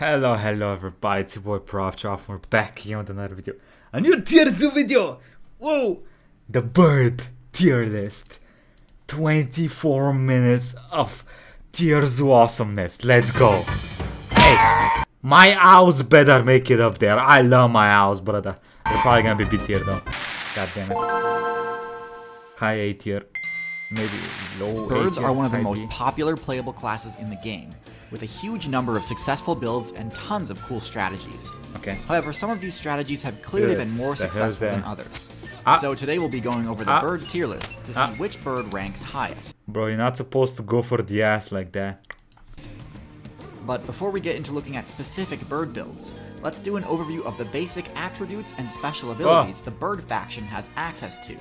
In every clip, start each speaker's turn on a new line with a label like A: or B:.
A: Hello everybody, it's your boy Proftrof. We're back here with another video. A new TierZoo video! Whoa! The bird tier list. 24 minutes of TierZoo awesomeness. Let's go. Hey, my owls better make it up there. I love my owls, brother. They're probably gonna be B tier though. God damn it. High A tier. Maybe low A tier.
B: Birds are one of the
A: high
B: most
A: B.
B: popular playable classes in the game, with a huge number of successful builds and tons of cool strategies.
A: Okay.
B: However, some of these strategies have clearly been more
A: The hell's
B: successful than
A: that?
B: others.
A: Ah.
B: So today we'll be going over the
A: Ah.
B: bird tier list to see
A: Ah.
B: which bird ranks highest.
A: Bro, you're not supposed to go for the ass like that.
B: But before we get into looking at specific bird builds, let's do an overview of the basic attributes and special abilities the bird faction has access to,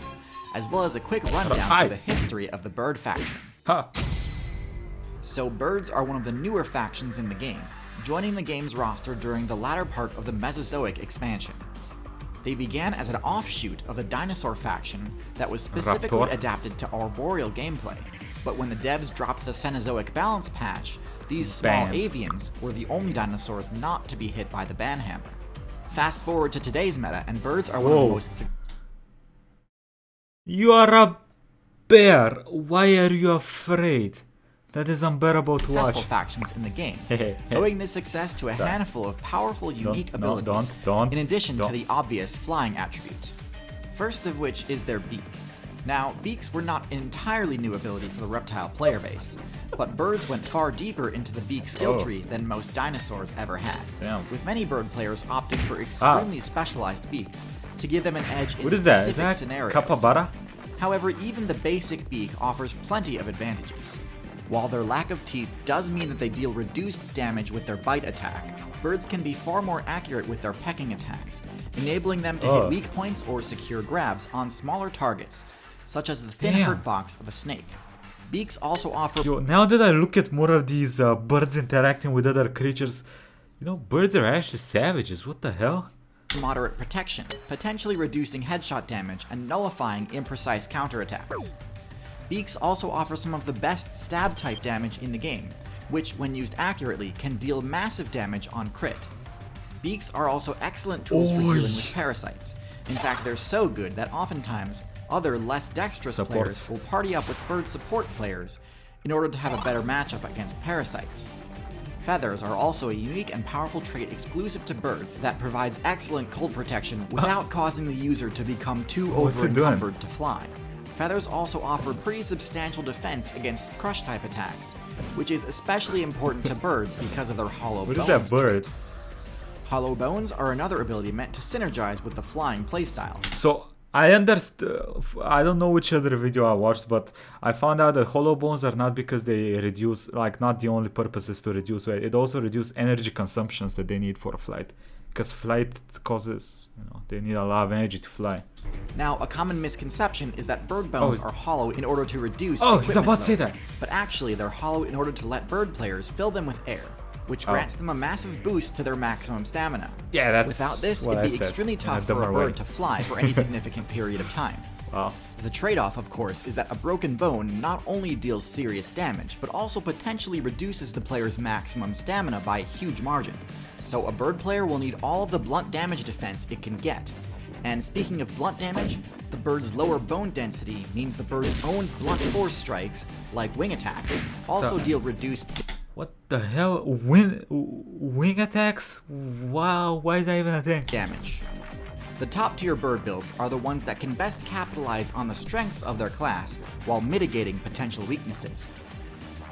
B: as well as a quick rundown
A: Hi.
B: of the history of the bird faction.
A: Huh.
B: So birds are one of the newer factions in the game, joining the game's roster during the latter part of the Mesozoic expansion. They began as an offshoot of the dinosaur faction that was specifically
A: Raptor.
B: adapted to arboreal gameplay, but when the devs dropped the Cenozoic balance patch, these small
A: Bam.
B: avians were the only dinosaurs not to be hit by the banhammer. Fast forward to today's meta, and birds are one of the
A: Whoa.
B: most
A: You are a bear. Why are you afraid? That is unbearable to
B: successful
A: watch.
B: factions in the game,
A: Hey.
B: owing this success to a handful of powerful, unique
A: no,
B: abilities,
A: don't,
B: in addition
A: don't.
B: to the obvious flying attribute. First of which is their beak. Now, beaks were not an entirely new ability for the reptile player base, but birds went far deeper into the beak skill
A: Oh.
B: tree than most dinosaurs ever had,
A: Damn.
B: with many bird players opting for extremely specialized beaks to give them an edge in
A: What is that? Is
B: specific
A: that
B: scenarios.
A: capybara?
B: However, even the basic beak offers plenty of advantages. While their lack of teeth does mean that they deal reduced damage with their bite attack, birds can be far more accurate with their pecking attacks, enabling them to hit weak points or secure grabs on smaller targets, such as the thin
A: Damn.
B: hurt box of a snake. Beaks also offer
A: Yo, now that I look at more of these birds interacting with other creatures, you know, birds are actually savages. What the hell?
B: moderate protection, potentially reducing headshot damage and nullifying imprecise counterattacks. Beaks also offer some of the best stab type damage in the game, which, when used accurately, can deal massive damage on crit. Beaks are also excellent tools for dealing with parasites. In fact, they're so good that oftentimes other less dexterous
A: Supports.
B: players will party up with bird support players in order to have a better matchup against parasites. Feathers are also a unique and powerful trait exclusive to birds that provides excellent cold protection without causing the user to become too
A: What's it doing?
B: over-encumbered to fly. Feathers also offer pretty substantial defense against crush-type attacks, which is especially important to birds because of their hollow
A: What
B: bones.
A: is that bird?
B: Hollow bones are another ability meant to synergize with the flying playstyle.
A: So I understand. I don't know which other video I watched, but I found out that hollow bones are not because they reduce, like, not the only purpose is to reduce weight. It also reduces energy consumptions that they need for a flight, because flight causes, you know, they need a lot of energy to fly.
B: Now, a common misconception is that bird bones
A: is-
B: are hollow in order to reduce
A: Oh, he's
B: equipment
A: about to say
B: load.
A: that.
B: But actually, they're hollow in order to let bird players fill them with air, which grants them a massive boost to their maximum stamina.
A: Yeah, that's
B: Without this,
A: what
B: it'd
A: I
B: be
A: said
B: extremely
A: in a
B: tough for a
A: dumber
B: bird
A: way.
B: to fly for any significant period of time.
A: Wow.
B: The trade-off, of course, is that a broken bone not only deals serious damage, but also potentially reduces the player's maximum stamina by a huge margin. So a bird player will need all of the blunt damage defense it can get. And speaking of blunt damage, the bird's lower bone density means the bird's own blunt force strikes, like wing attacks, also deal reduced
A: What the hell? Wing attacks? Wow, why is that even a thing?
B: damage. The top tier bird builds are the ones that can best capitalize on the strengths of their class while mitigating potential weaknesses.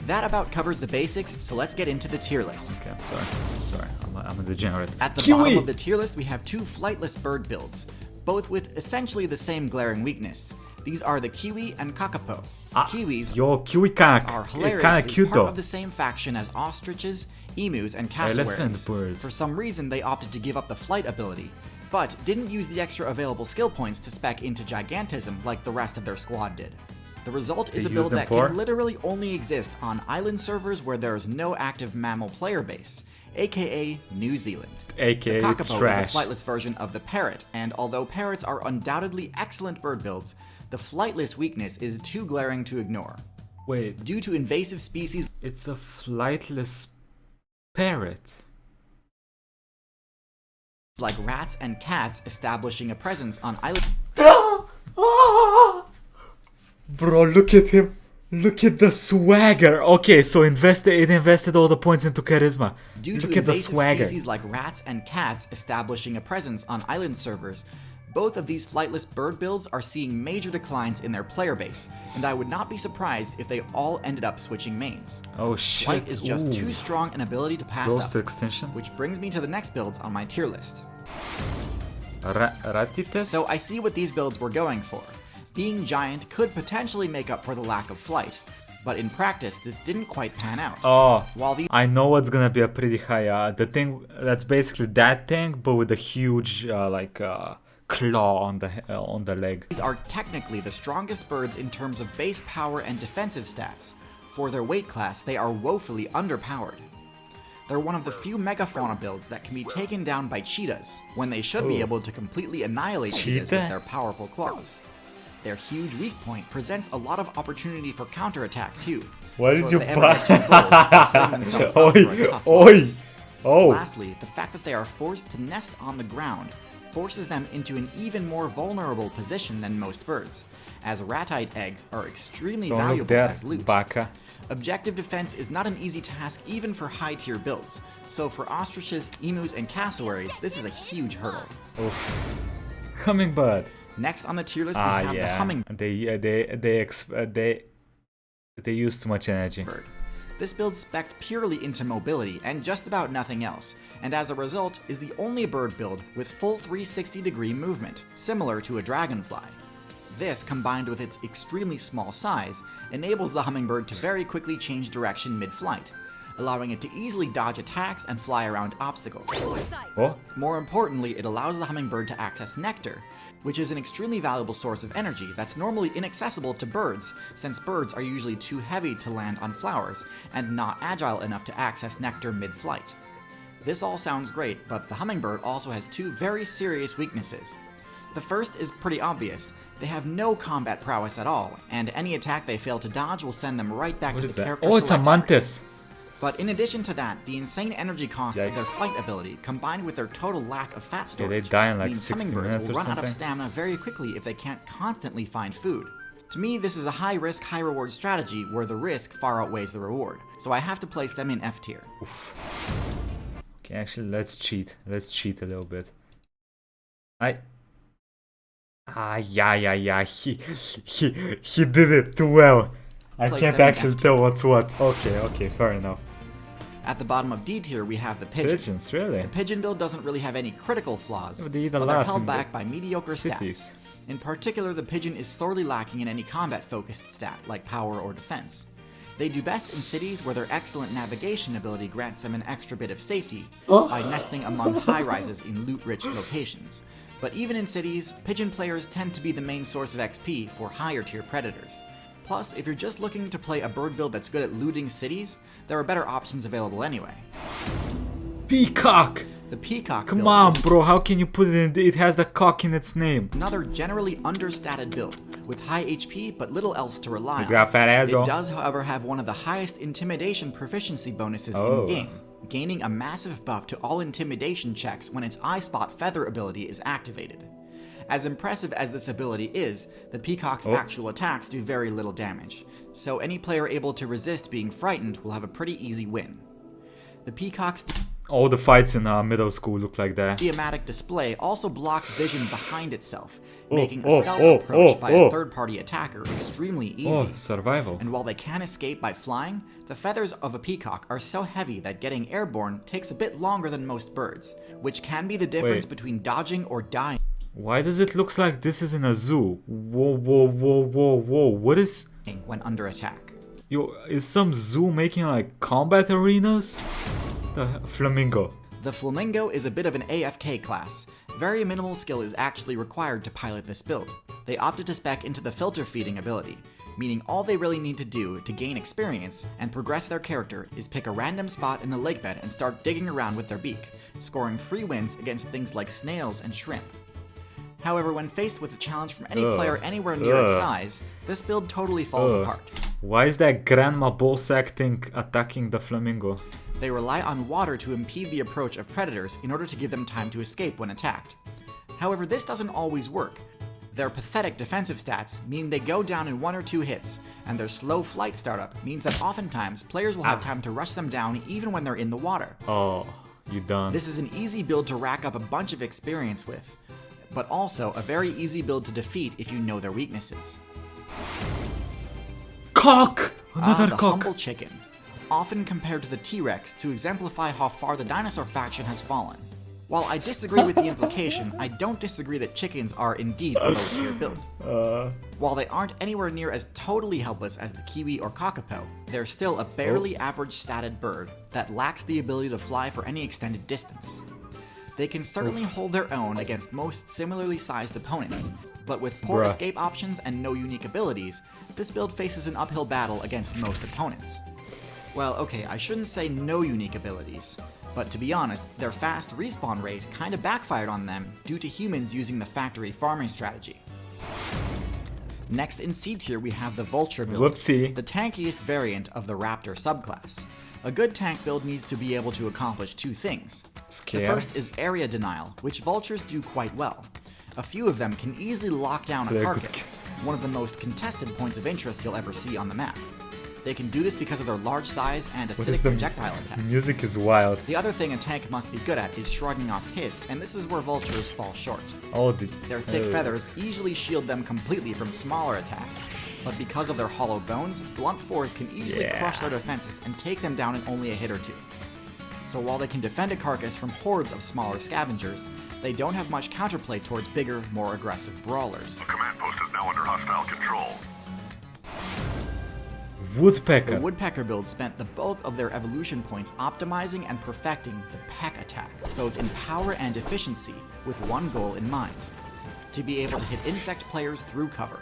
B: That about covers the basics, so let's get into the tier list.
A: Okay, I'm sorry. I'm a degenerate.
B: At the
A: Kiwi!
B: bottom of the tier list, we have two flightless bird builds, both with essentially the same glaring weakness. These are the kiwi and kakapo. Kiwis
A: Yo, kiwi kinda
B: are
A: kinda
B: hilariously
A: cute
B: part
A: though.
B: of the same faction as ostriches, emus, and
A: Elephant
B: cassowaries.
A: birds.
B: For some reason, they opted to give up the flight ability, but didn't use the extra available skill points to spec into gigantism like the rest of their squad did. The result is
A: They
B: a build
A: use them
B: that
A: for?
B: can literally only exist on island servers where there is no active mammal player base, aka New Zealand.
A: AKA
B: The
A: it's
B: kakapo
A: trash.
B: is a flightless version of the parrot, and although parrots are undoubtedly excellent bird builds, the flightless weakness is too glaring to ignore.
A: Wait,
B: Due to invasive species
A: it's a flightless parrot.
B: like rats and cats establishing a presence on islands.
A: Bro, look at him. Look at the swagger. Okay, so it invested all the points into charisma.
B: Due
A: Look
B: to
A: at the
B: invasive
A: swagger.
B: species like rats and cats establishing a presence on island servers, both of these flightless bird builds are seeing major declines in their player base, and I would not be surprised if they all ended up switching mains.
A: Oh shit.
B: Flight is just
A: Ooh.
B: too strong an ability to pass
A: Goes
B: up,
A: to extinction.
B: which brings me to the next builds on my tier list.
A: Ratites?
B: So I see what these builds were going for. Being giant could potentially make up for the lack of flight, but in practice this didn't quite pan out.
A: Oh,
B: While these
A: I know what's gonna be a pretty high. The thing that's basically that thing, but with a huge claw on the leg.
B: are technically the strongest birds in terms of base power and defensive stats, for their weight class they are woefully underpowered. They're one of the few megafauna builds that can be taken down by cheetahs, when they should be
A: Ooh.
B: able to completely annihilate cheetahs
A: Cheetah?
B: with their powerful claws. Their huge weak point presents a lot of opportunity for counterattack too.
A: Why
B: so
A: did
B: if
A: you
B: they ever get too bold, they'll set themselves up for a tough
A: Oi!
B: loss.
A: Oh!
B: Lastly, the fact that they are forced to nest on the ground forces them into an even more vulnerable position than most birds, as ratite eggs are extremely
A: Don't look
B: valuable
A: there,
B: as loot.
A: baka.
B: Objective defense is not an easy task even for high tier builds, so for ostriches, emus, and cassowaries, this is a huge hurdle.
A: Oof. Hummingbird.
B: Next on the tier list we have the hummingbird.
A: They use too much energy.
B: This build spec'd purely into mobility and just about nothing else, and as a result is the only bird build with full 360-degree movement, similar to a dragonfly. This, combined with its extremely small size, enables the hummingbird to very quickly change direction mid-flight, allowing it to easily dodge attacks and fly around obstacles.
A: Oh,
B: More importantly, it allows the hummingbird to access nectar, which is an extremely valuable source of energy that's normally inaccessible to birds, since birds are usually too heavy to land on flowers and not agile enough to access nectar mid-flight. This all sounds great, but the hummingbird also has two very serious weaknesses. The first is pretty obvious. They have no combat prowess at all, and any attack they fail to dodge will send them right back
A: what
B: to
A: is
B: the
A: that?
B: character
A: Oh, it's a
B: select screen.
A: mantis.
B: But in addition to that, the insane energy cost of their
A: Yikes.
B: flight ability, combined with their total lack of fat storage,
A: they die in like
B: means
A: 60
B: hummingbirds
A: minutes
B: will
A: or
B: run out of
A: something?
B: stamina very quickly if they can't constantly find food. To me, this is a high-risk, high-reward strategy where the risk far outweighs the reward, so I have to place them in F tier.
A: Okay, actually, let's cheat. Let's cheat a little bit. Yeah. He did it too well. I
B: Place
A: can't
B: them in
A: actually
B: F
A: tell what's what. Okay, fair enough.
B: At the bottom of D tier, we have the pigeon.
A: Pigeons, really?
B: The pigeon build doesn't really have any critical flaws,
A: But they eat a
B: but
A: lot
B: they're held
A: in
B: back
A: the
B: by mediocre
A: cities.
B: stats. In particular, the pigeon is sorely lacking in any combat-focused stat, like power or defense. They do best in cities where their excellent navigation ability grants them an extra bit of safety by nesting among high-rises in loot-rich locations. But even in cities, pigeon players tend to be the main source of XP for higher-tier predators. Plus, if you're just looking to play a bird build that's good at looting cities, there are better options available anyway.
A: Peacock!
B: The peacock
A: Come
B: build
A: on,
B: is
A: bro, how can you put it in? It has the cock in its name.
B: another generally understated build, with high HP but little else to rely on.
A: It's got a fat ass,
B: It
A: though.
B: does, however, have one of the highest intimidation proficiency bonuses in
A: Oh.
B: the game, gaining a massive buff to all intimidation checks when its Eye Spot Feather ability is activated. As impressive as this ability is, the peacock's actual attacks do very little damage, so any player able to resist being frightened will have a pretty easy win. The peacock's
A: All the fights in middle school look like that.
B: thematic display also blocks vision behind itself, making a stealth approach by a third-party attacker extremely easy.
A: Oh, survival.
B: And while they can escape by flying, the feathers of a peacock are so heavy that getting airborne takes a bit longer than most birds, which can be the difference
A: Wait.
B: between dodging or dying
A: Why does it look like this is in a zoo? Whoa. What is...
B: when under attack.
A: Yo, is some zoo making like combat arenas? The flamingo.
B: The flamingo is a bit of an AFK class. Very minimal skill is actually required to pilot this build. They opted to spec into the filter feeding ability, meaning all they really need to do to gain experience and progress their character is pick a random spot in the lake bed and start digging around with their beak, scoring free wins against things like snails and shrimp. However, when faced with a challenge from any player anywhere near its size, this build totally falls apart.
A: Why is that grandma ballsack thing attacking the flamingo?
B: They rely on water to impede the approach of predators in order to give them time to escape when attacked. However, this doesn't always work. Their pathetic defensive stats mean they go down in 1 or 2 hits, and their slow flight startup means that oftentimes players will have time to rush them down even when they're in the water.
A: Oh, you done.
B: This is an easy build to rack up a bunch of experience with, but also a very easy build to defeat if you know their weaknesses.
A: Cock! Another
B: the
A: cock.
B: humble chicken, often compared to the T-Rex to exemplify how far the dinosaur faction has fallen. While I disagree with the implication, I don't disagree that chickens are indeed a low-tier build. While they aren't anywhere near as totally helpless as the kiwi or kakapo, they're still a barely average statted bird that lacks the ability to fly for any extended distance. They can certainly hold their own against most similarly sized opponents, but with poor escape options and no unique abilities, this build faces an uphill battle against most opponents. Well, okay, I shouldn't say no unique abilities. But to be honest, their fast respawn rate kinda backfired on them due to humans using the factory farming strategy. Next in C tier we have the Vulture build,
A: Whoopsie.
B: the tankiest variant of the Raptor subclass. A good tank build needs to be able to accomplish 2 things.
A: Scare.
B: The first is area denial, which vultures do quite well. A few of them can easily lock down a carcass, one of the most contested points of interest you'll ever see on the map. They can do this because of their large size and acidic projectile attack.
A: Music is wild.
B: The other thing a tank must be good at is shrugging off hits, and this is where vultures fall short.
A: Oh,
B: Their thick feathers easily shield them completely from smaller attacks, but because of their hollow bones, blunt fours can easily crush their defenses and take them down in only a hit or 2. So while they can defend a carcass from hordes of smaller scavengers, they don't have much counterplay towards bigger, more aggressive brawlers.
C: The command post is now under hostile control.
A: Woodpecker.
B: The Woodpecker build spent the bulk of their evolution points optimizing and perfecting the peck attack, both in power and efficiency, with one goal in mind: to be able to hit insect players through cover.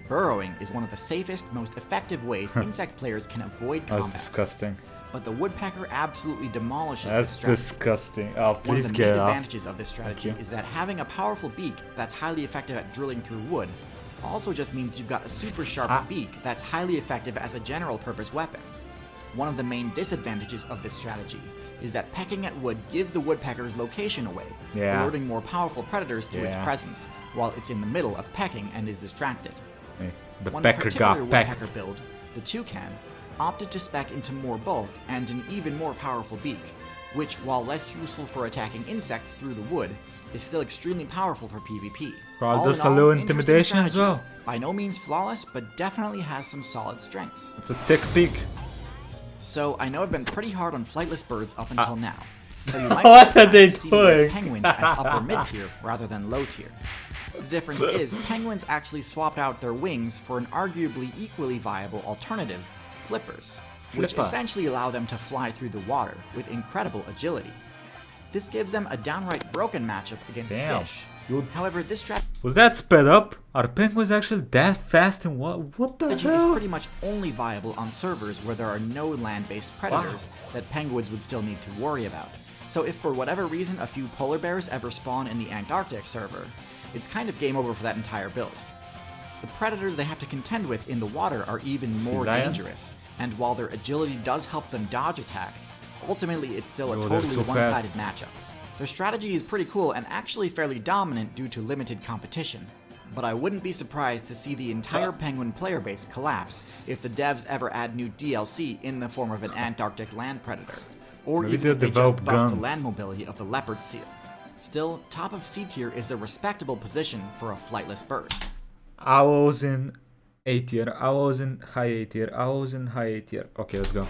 B: Burrowing is one of the safest, most effective ways insect players can avoid combat.
A: That's disgusting.
B: But the Woodpecker absolutely demolishes this
A: That's
B: strategy.
A: disgusting. Oh,
B: One of
A: please
B: the
A: get
B: main
A: it off.
B: advantages of this strategy is that having a powerful beak that's highly effective at drilling through wood also just means you've got a super sharp beak that's highly effective as a general purpose weapon. One of the main disadvantages of this strategy is that pecking at wood gives the woodpecker's location away, alerting more powerful predators to its presence, while it's in the middle of pecking and is distracted.
A: Hey, the
B: One
A: pecker
B: particular
A: got pecked.
B: woodpecker build, the Toucan, opted to spec into more bulk and an even more powerful beak, which, while less useful for attacking insects through the wood, is still extremely powerful for PvP.
A: Well,
B: All
A: there's
B: in
A: a
B: all,
A: little
B: interesting
A: intimidation as
B: strategy.
A: well.
B: By no means flawless, but definitely has some solid strengths.
A: It's a thick peak.
B: So I know I've been pretty hard on flightless birds up until now. So you might
A: What are they
B: be surprised to see me rate
A: doing?
B: penguins as upper mid tier rather than low tier. The difference is penguins actually swapped out their wings for an arguably equally viable alternative, flippers, which essentially allow them to fly through the water with incredible agility. This gives them a downright broken matchup against fish. However, this strategy
A: Was that sped up? Are penguins actually that fast and what the
B: is
A: hell?
B: pretty much only viable on servers where there are no land-based predators that penguins would still need to worry about. So if for whatever reason a few polar bears ever spawn in the Antarctic server, it's kind of game over for that entire build. The predators they have to contend with in the water are even more dangerous, and while their agility does help them dodge attacks, ultimately it's still a totally one-sided matchup. Their strategy is pretty cool and actually fairly dominant due to limited competition, but I wouldn't be surprised to see the entire penguin player base collapse if the devs ever add new DLC in the form of an Antarctic land predator, or
A: Maybe
B: even if
A: they'll
B: they just
A: develop
B: buff the
A: guns.
B: land mobility of the leopard seal. Still, top of C tier is a respectable position for a flightless bird.
A: I was in A tier, I was in high A tier, I was in high A tier. Okay, let's go.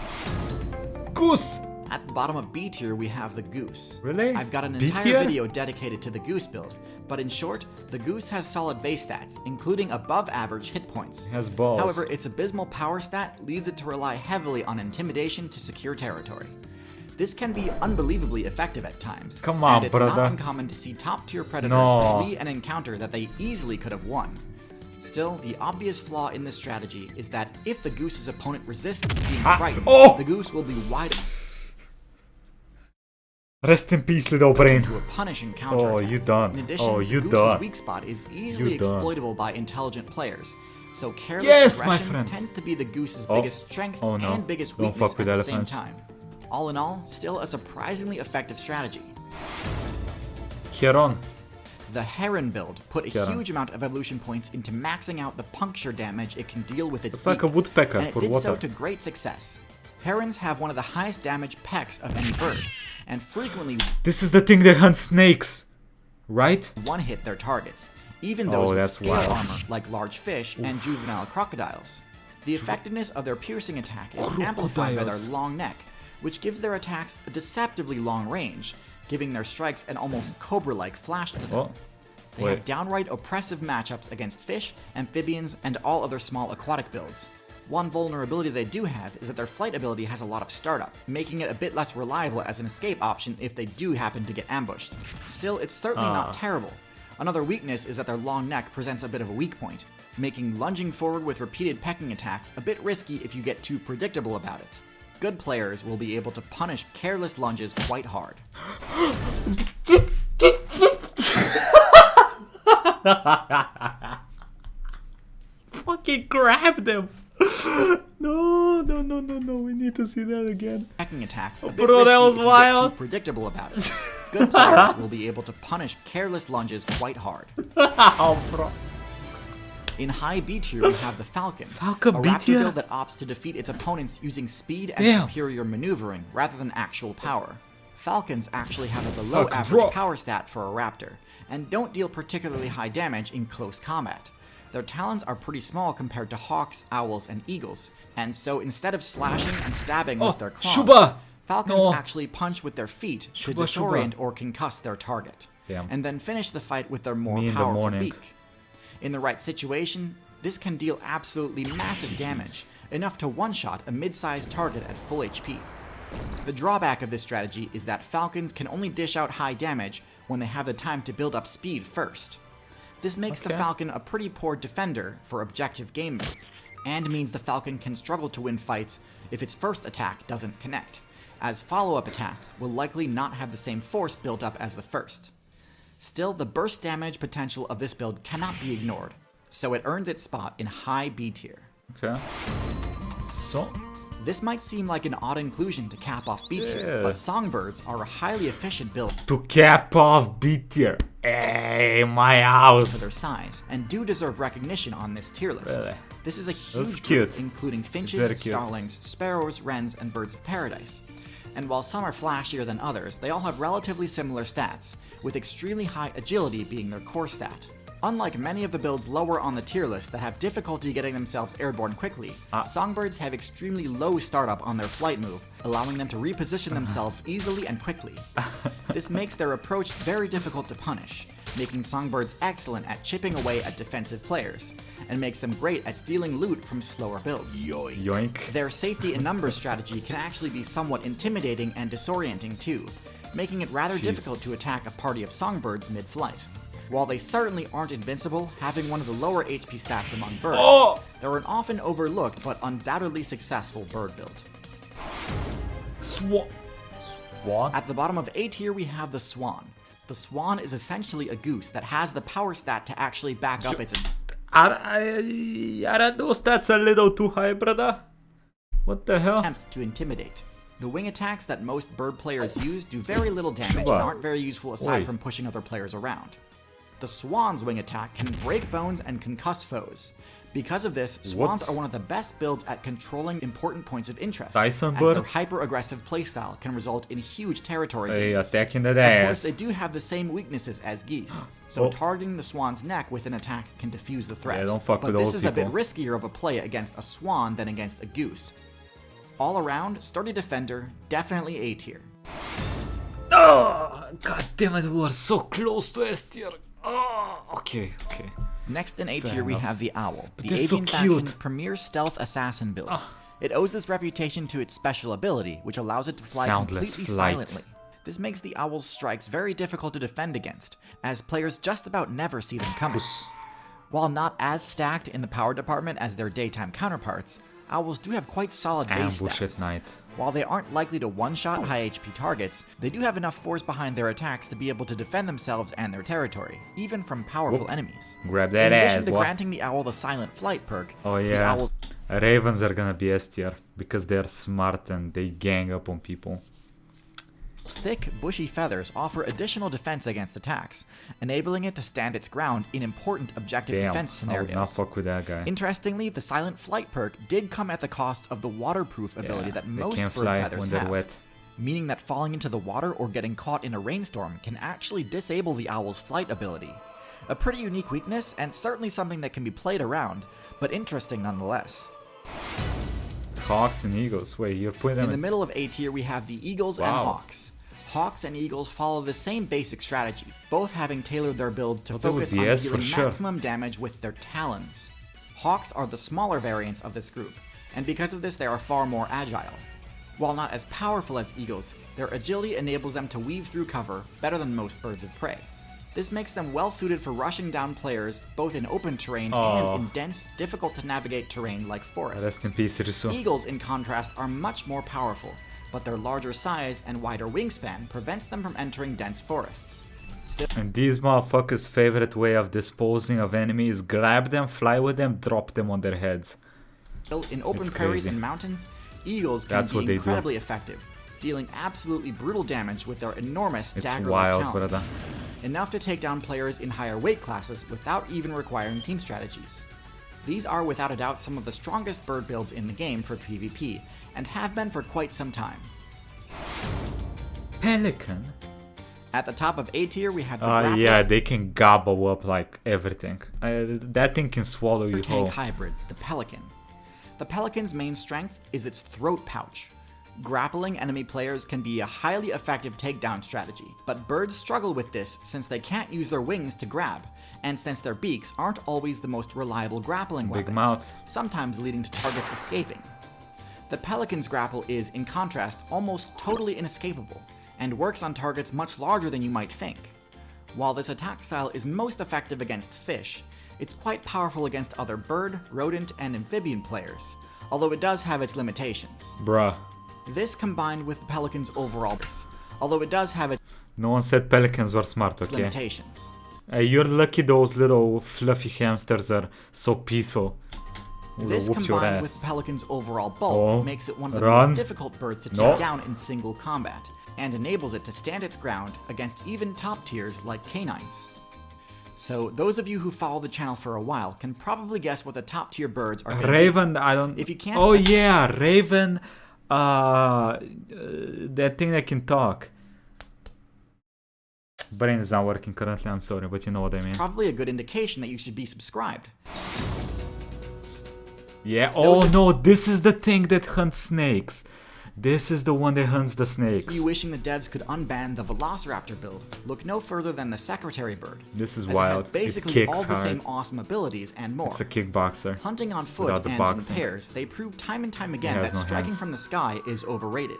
A: Goose!
B: At the bottom of B tier, we have the goose.
A: Really?
B: I've got an
A: B
B: entire
A: tier?
B: video dedicated to the goose build, but in short, the goose has solid base stats, including above average hit points.
A: It has balls.
B: However, its abysmal power stat leads it to rely heavily on intimidation to secure territory. This can be unbelievably effective at times.
A: Come on,
B: and it's
A: brother.
B: not uncommon to see top tier predators
A: No.
B: flee an encounter that they easily could have won. Still, the obvious flaw in this strategy is that if the goose's opponent resists being frightened, the goose will be wide
A: Rest in peace, little brain.
B: to a punishing counter.
A: Oh, you done.
B: In addition,
A: Oh, you
B: the goose's
A: done.
B: weak spot is easily
A: You done.
B: exploitable by intelligent players. So careless
A: Yes, my
B: aggression
A: friend.
B: tends to be the goose's
A: Oh.
B: biggest strength
A: Oh, no.
B: and biggest
A: Don't
B: weakness
A: fuck with
B: at the same
A: elephants.
B: time. All in all, still a surprisingly effective strategy.
A: Heron.
B: The Heron build put a
A: Heron.
B: huge amount of evolution points into maxing out the puncture damage it can deal with its
A: It's like
B: beak,
A: a woodpecker
B: and it
A: for
B: did so
A: water.
B: to great success. Herons have one of the highest damage pecks of any bird, and frequently
A: This is the thing that hunts snakes, right?
B: one-hit their targets, even those with
A: that's
B: scale
A: wild.
B: armor like large fish and juvenile crocodiles. The effectiveness of their piercing attack is amplified by their
A: Crocodiles.
B: long neck, which gives their attacks a deceptively long range, giving their strikes an almost cobra-like flash to them.
A: Oh,
B: They have
A: wait.
B: downright oppressive matchups against fish, amphibians, and all other small aquatic builds. One vulnerability they do have is that their flight ability has a lot of startup, making it a bit less reliable as an escape option if they do happen to get ambushed. Still, it's certainly not terrible. Another weakness is that their long neck presents a bit of a weak point, making lunging forward with repeated pecking attacks a bit risky if you get too predictable about it. Good players will be able to punish careless lunges quite hard.
A: Fucking grab them! No, we need to see that again.
B: Pecking attacks a bit
A: Bro,
B: risky
A: that was
B: if you
A: wild.
B: get too predictable about it. Good players will be able to punish careless lunges quite hard.
A: Oh, bro.
B: In high B tier, we have the Falcon,
A: Falcon
B: a
A: B
B: raptor
A: tier?
B: build that opts to defeat its opponents using speed and
A: Damn.
B: superior maneuvering rather than actual power. Falcons actually have a below
A: Falcon
B: average
A: drop.
B: power stat for a raptor, and don't deal particularly high damage in close combat. Their talons are pretty small compared to hawks, owls, and eagles, and so instead of slashing and stabbing
A: Oh,
B: with their claws,
A: Shuba!
B: Falcons
A: No.
B: actually punch with their feet to
A: Shuba,
B: disorient
A: Shuba.
B: or concuss their target,
A: Damn.
B: and then finish the fight with their more
A: Me in the
B: powerful
A: morning.
B: beak. In the right situation, this can deal absolutely massive damage, enough to one-shot a mid-sized target at full HP. The drawback of this strategy is that Falcons can only dish out high damage when they have the time to build up speed first. This makes the
A: Okay.
B: Falcon a pretty poor defender for objective game modes, and means the Falcon can struggle to win fights if its first attack doesn't connect, as follow-up attacks will likely not have the same force built up as the first. Still, the burst damage potential of this build cannot be ignored, so it earns its spot in high B tier.
A: Okay. So,
B: This might seem like an odd inclusion to cap off B tier,
A: Yeah.
B: but Songbirds are a highly efficient build
A: to cap off B tier. Hey, my house.
B: for their size, and do deserve recognition on this tier list.
A: Really?
B: This is a huge
A: cute.
B: group, including
A: very
B: finches,
A: cute.
B: starlings, sparrows, wrens, and birds of paradise. And while some are flashier than others, they all have relatively similar stats, with extremely high agility being their core stat. Unlike many of the builds lower on the tier list that have difficulty getting themselves airborne quickly, Songbirds have extremely low startup on their flight move, allowing them to reposition themselves easily and quickly. This makes their approach very difficult to punish, making Songbirds excellent at chipping away at defensive players, and makes them great at stealing loot from slower builds.
A: Yoink.
B: Their safety in numbers strategy can actually be somewhat intimidating and disorienting too, making it rather difficult to attack a party of Songbirds mid-flight. While they certainly aren't invincible, having one of the lower HP stats among birds,
A: Oh!
B: they're an often overlooked but undoubtedly successful bird build.
A: Swan.
B: At the bottom of A tier we have the Swan. The Swan is essentially a goose that has the power stat to actually back up its
A: Are those stats a little too high, brother? What the hell?
B: attempts to intimidate. The wing attacks that most bird players use do very little damage and
A: Shuba.
B: aren't very useful aside
A: Oi.
B: from pushing other players around. The Swan's wing attack can break bones and concuss foes. Because of this, Swans
A: What?
B: are one of the best builds at controlling important points of interest,
A: Tyson
B: as
A: bird?
B: their hyper-aggressive playstyle can result in huge territory
A: Hey,
B: gains.
A: attacking that
B: Of course,
A: ass.
B: they do have the same weaknesses as geese, so
A: Oh.
B: targeting the swan's neck with an attack can defuse the threat.
A: Yeah, don't fuck
B: but
A: with
B: this
A: old
B: is a bit
A: people.
B: riskier of a play against a swan than against a goose. All around, sturdy defender, definitely A tier.
A: Oh, god damn it, we were so close to S tier. Oh, okay.
B: Next in A
A: Fair
B: tier we
A: enough.
B: have the Owl, the
A: they're so
B: avian faction's
A: cute.
B: premier stealth assassin build. It owes this reputation to its special ability, which allows it to fly
A: Soundless
B: completely
A: flight.
B: silently. This makes the Owl's strikes very difficult to defend against, as players just about never see them coming. While not as stacked in the power department as their daytime counterparts, Owls do have quite solid base
A: Ambush
B: stats.
A: at night.
B: While they aren't likely to one-shot high HP targets, they do have enough force behind their attacks to be able to defend themselves and their territory, even from powerful enemies.
A: Grab that
B: In addition
A: ass,
B: to
A: boy.
B: granting the Owl the silent flight perk,
A: Oh,
B: the
A: yeah.
B: Owl's
A: Ravens are gonna be S tier because they're smart and they gang up on people.
B: Thick, bushy feathers offer additional defense against attacks, enabling it to stand its ground in important objective defense
A: I would not
B: scenarios.
A: fuck with that guy.
B: Interestingly, the silent flight perk did come at the cost of the waterproof ability that
A: they
B: most
A: can't
B: bird
A: fly
B: feathers
A: when they're
B: have,
A: wet.
B: meaning that falling into the water or getting caught in a rainstorm can actually disable the owl's flight ability. A pretty unique weakness, and certainly something that can be played around, but interesting nonetheless.
A: Hawks and Eagles. Wait, you're putting them
B: In the middle of A tier, we have the Eagles and
A: Wow.
B: Hawks. Hawks and Eagles follow the same basic strategy, both having tailored their builds to
A: Well, they would
B: focus
A: be
B: on
A: S for
B: dealing
A: sure.
B: maximum damage with their talons. Hawks are the smaller variants of this group, and because of this they are far more agile. While not as powerful as eagles, their agility enables them to weave through cover better than most birds of prey. This makes them well suited for rushing down players both in open terrain and in dense, difficult to navigate terrain like forests.
A: Rest in peace, TierZoo.
B: Eagles, in contrast, are much more powerful, but their larger size and wider wingspan prevents them from entering dense forests. Still,
A: And these motherfuckers' favorite way of disposing of enemies is grab them, fly with them, drop them on their heads.
B: in open
A: It's
B: prairies
A: crazy.
B: and mountains, eagles can
A: That's what
B: be
A: they do.
B: incredibly effective, dealing absolutely brutal damage with their enormous
A: It's
B: dagger-like
A: wild,
B: talons.
A: brother.
B: Enough to take down players in higher weight classes without even requiring team strategies. These are without a doubt some of the strongest bird builds in the game for PvP, and have been for quite some time.
A: Pelican.
B: At the top of A tier, we have the grappler
A: Yeah, they can gobble up like everything. That thing can swallow you
B: tank
A: whole.
B: hybrid, the Pelican. The Pelican's main strength is its throat pouch. Grappling enemy players can be a highly effective takedown strategy, but birds struggle with this since they can't use their wings to grab, and since their beaks aren't always the most reliable grappling
A: Big
B: weapons,
A: mouth.
B: sometimes leading to targets escaping. The Pelican's grapple is, in contrast, almost totally inescapable, and works on targets much larger than you might think. While this attack style is most effective against fish, it's quite powerful against other bird, rodent, and amphibian players, although it does have its limitations.
A: Bruh.
B: This combined with the Pelican's overall although it does have its
A: No one said pelicans were smart, okay?
B: limitations.
A: Hey, you're lucky those little fluffy hamsters are so peaceful. Would've
B: This
A: whooped your
B: combined
A: ass.
B: with the Pelican's overall bulk
A: Oh,
B: makes it one of the
A: run.
B: most difficult birds to take
A: No.
B: down in single combat, and enables it to stand its ground against even top tiers like canines. So those of you who follow the channel for a while can probably guess what the top tier birds are gonna be.
A: Raven, I don't.
B: If you can't-
A: Oh yeah, Raven. That thing that can talk. Brain is not working currently. I'm sorry, but you know what I mean.
B: Probably a good indication that you should be subscribed.
A: Yeah. Oh no, this is the thing that hunts snakes. This is the one that hunts the snakes.
B: You wishing the devs could unban the Velociraptor build, look no further than the Secretary bird.
A: This is
B: as
A: wild.
B: It has basically
A: it kicks
B: all the
A: hard.
B: same awesome abilities and more.
A: It's a kickboxer.
B: Hunting on foot
A: without the
B: and
A: boxing.
B: in pairs, they prove time and time again
A: It has
B: that
A: no
B: striking
A: hands.
B: from the sky is overrated.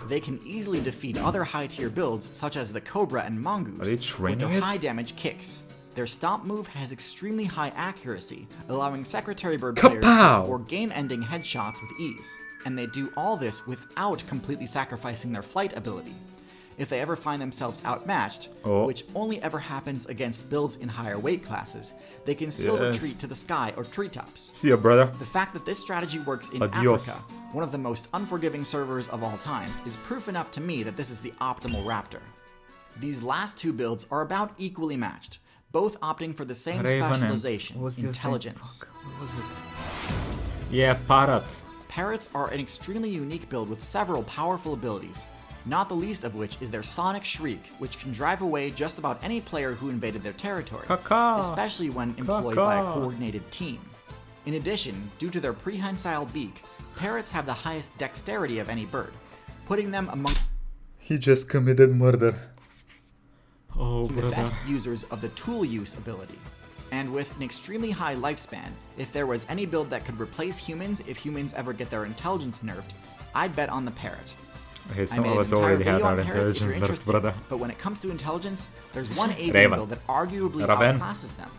B: They can easily defeat other high-tier builds such as the Cobra and Mongoose
A: Are they
B: with
A: training
B: their
A: it?
B: high-damage kicks. Their stomp move has extremely high accuracy, allowing Secretary Bird players to
A: Kapow!
B: score game-ending headshots with ease. And they do all this without completely sacrificing their flight ability. If they ever find themselves outmatched,
A: Oh.
B: which only ever happens against builds in higher weight classes, they can still
A: Yes.
B: retreat to the sky or treetops.
A: See ya, brother.
B: The fact that this strategy works in
A: Adios.
B: Africa, one of the most unforgiving servers of all time, is proof enough to me that this is the optimal raptor. These last two builds are about equally matched, both opting for the same
A: Raven and-
B: specialization,
A: what was the other thing?
B: intelligence.
A: Fuck, what was it? Yeah, parrot.
B: Parrots are an extremely unique build with several powerful abilities, not the least of which is their sonic shriek, which can drive away just about any player who invaded their territory,
A: Caw-caw.
B: especially when employed by a
A: Caw-caw.
B: coordinated team. In addition, due to their prehensile beak, parrots have the highest dexterity of any bird, putting them among
A: He just committed murder. Oh,
B: the
A: brother.
B: best users of the tool use ability. And with an extremely high lifespan, if there was any build that could replace humans if humans ever get their intelligence nerfed, I'd bet on the parrot.
A: Okay,
B: I
A: some
B: made
A: of
B: an
A: us
B: entire
A: already had
B: video
A: our
B: on parrots if you're
A: intelligence nerfed,
B: interested,
A: brother.
B: but when it comes to intelligence, there's one avian
A: Raven.
B: build that arguably
A: Raven.
B: outclasses them.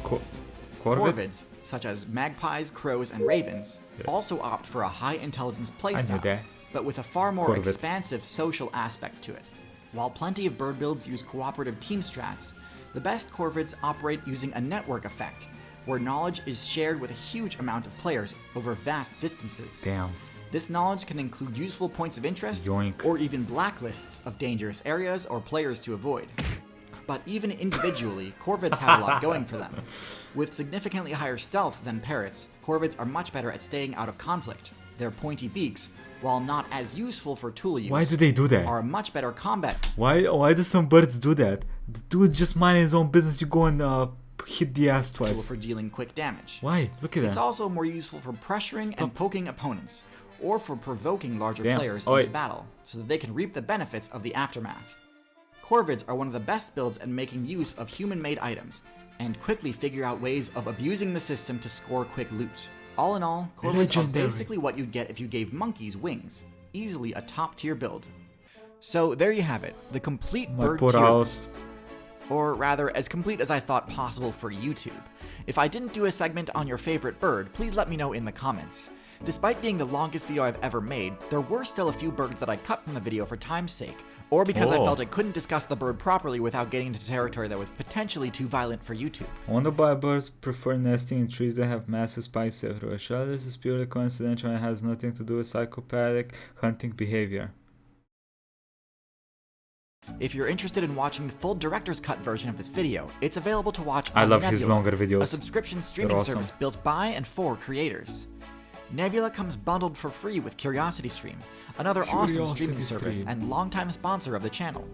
A: Corvid?
B: Corvids, such as magpies, crows, and ravens, also opt for a high intelligence playstyle,
A: that.
B: but with a far more
A: Corvid.
B: expansive social aspect to it. While plenty of bird builds use cooperative team strats, the best corvids operate using a network effect, where knowledge is shared with a huge amount of players over vast distances.
A: Damn.
B: This knowledge can include useful points of interest,
A: Yoink.
B: or even blacklists of dangerous areas or players to avoid. But even individually, corvids have a lot going for them. With significantly higher stealth than parrots, corvids are much better at staying out of conflict. Their pointy beaks, while not as useful for tool use,
A: Why do they do that?
B: are much better combat.
A: Why do some birds do that? The dude just mind his own business. You go and hit the ass
B: Tool
A: twice.
B: for dealing quick damage.
A: Why? Look at
B: It's
A: that.
B: also more useful for pressuring and poking opponents, or for provoking larger
A: Damn.
B: players
A: Oh,
B: into
A: wait.
B: battle, so that they can reap the benefits of the aftermath. Corvids are one of the best builds at making use of human-made items, and quickly figure out ways of abusing the system to score quick loot. All in all, corvids
A: Legendary.
B: are basically what you'd get if you gave monkeys wings. Easily a top-tier build. So there you have it, the complete
A: My
B: bird
A: poor
B: tier
A: house.
B: list. Or rather, as complete as I thought possible for YouTube. If I didn't do a segment on your favorite bird, please let me know in the comments. Despite being the longest video I've ever made, there were still a few birds that I cut from the video for time's sake, or because I
A: Oh.
B: felt I couldn't discuss the bird properly without getting into territory that was potentially too violent for YouTube.
A: Wonder birds prefer nesting in trees that have massive spikes everywhere. Surely this is purely coincidental and has nothing to do with psychopathic hunting behavior.
B: If you're interested in watching the full director's cut version of this video, it's available to watch
A: I
B: on
A: love
B: Nebula,
A: his longer
B: a
A: videos.
B: subscription streaming
A: awesome.
B: service built by and for creators. Nebula comes bundled for free with CuriosityStream, another awesome streaming service
A: CuriosityStream.
B: and longtime sponsor of the channel.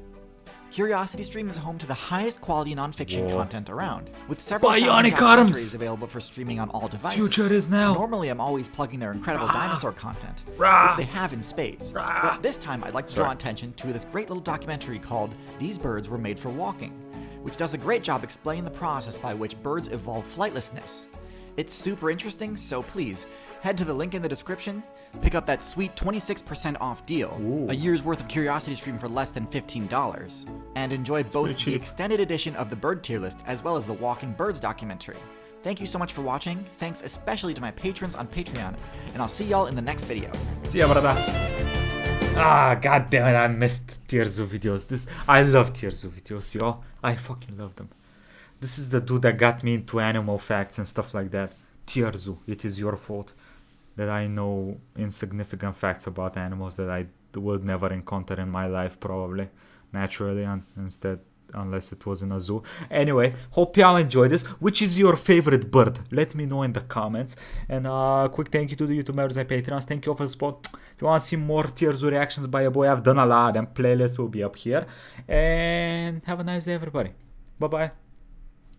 B: CuriosityStream is home to the highest quality nonfiction
A: Whoa.
B: content around, with several
A: Bionic
B: thousand
A: arms!
B: documentaries available for streaming on all devices.
A: Future is now.
B: Normally, I'm always plugging their incredible dinosaur content,
A: Rah.
B: which they have in spades. But this time, I'd like to draw
A: Sorry.
B: attention to this great little documentary called "These Birds Were Made for Walking," which does a great job explaining the process by which birds evolve flightlessness. It's super interesting, so please head to the link in the description, pick up that sweet 26% off deal,
A: Ooh.
B: a year's worth of CuriosityStream for less than $15, and enjoy both
A: pretty
B: the
A: cheap.
B: extended edition of the bird tier list as well as the Walking Birds documentary. Thank you so much for watching, thanks especially to my patrons on Patreon, and I'll see y'all in the next video.
A: See ya, brother. Ah, god damn it, I missed TierZoo videos. I love TierZoo videos, y'all. I fucking love them. This is the dude that got me into animal facts and stuff like that. TierZoo, it is your fault that I know insignificant facts about animals that I would never encounter in my life, probably naturally, instead, unless it was in a zoo. Anyway, hope y'all enjoyed this. Which is your favorite bird? Let me know in the comments. And quick thank you to the YouTubers and Patreons. Thank you all for the support. If you want to see more TierZoo reactions by a boy, I've done a lot, and playlists will be up here. And have a nice day, everybody. Bye bye.